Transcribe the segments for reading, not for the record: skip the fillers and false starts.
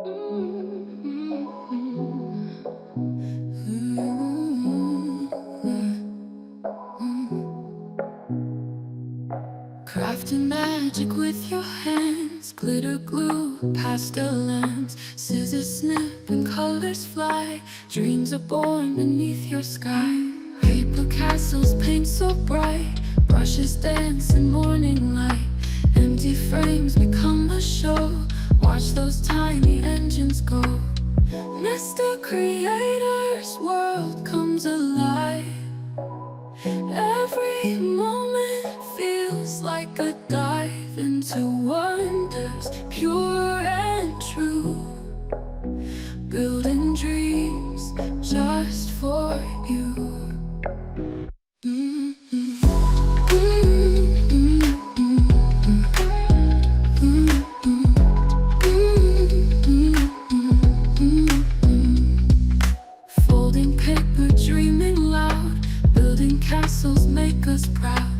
Crafting magic with your hands, glitter glue, pastel lands, scissors snip and colors fly. Dreams are born beneath your sky. Paper castles paint so bright, brushes dance in morning light. Empty frames become a show, watch those tiny engines go. Mr. Creator's world comes alive. Every moment feels like a dive into wonders, pure and true. Building dreams just for you. Folding paper, dreaming loud, building castles make us proud.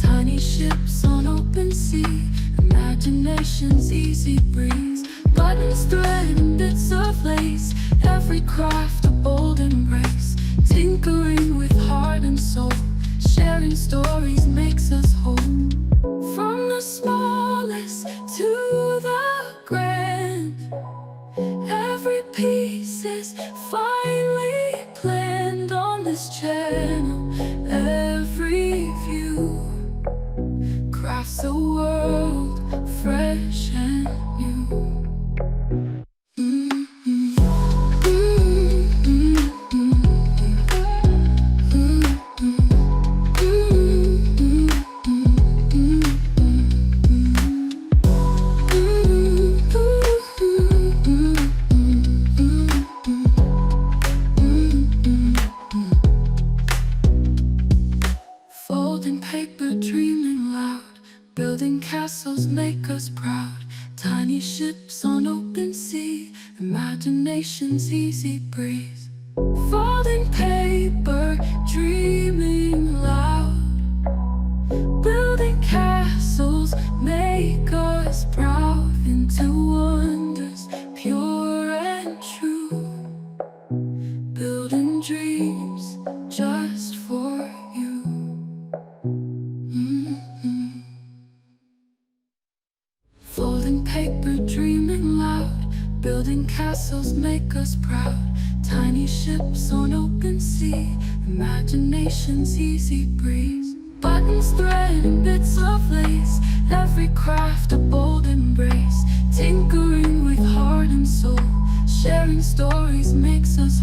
Tiny ships on open sea, imagination's easy breeze. Buttons, thread, and bits of lace, every craft a bold embrace. Tinkering with heart and soul, sharing stories makes us whole. From the smallest to the grand, every piece is finely planned on this channel. Every view crafts a world fresh and new. Folding paper, dreaming loud, building castles make us proud. Tiny ships on open sea, imagination's easy breeze. Folding paper, dreaming loud, building castles make us proud. Into wonders, pure and true. Building dreams just for you. Folding paper, dreaming loud, building castles make us proud. Tiny ships on open sea, imagination's easy breeze. Buttons, thread, and bits of lace, every craft a bold embrace. Tinkering with heart and soul, sharing stories makes us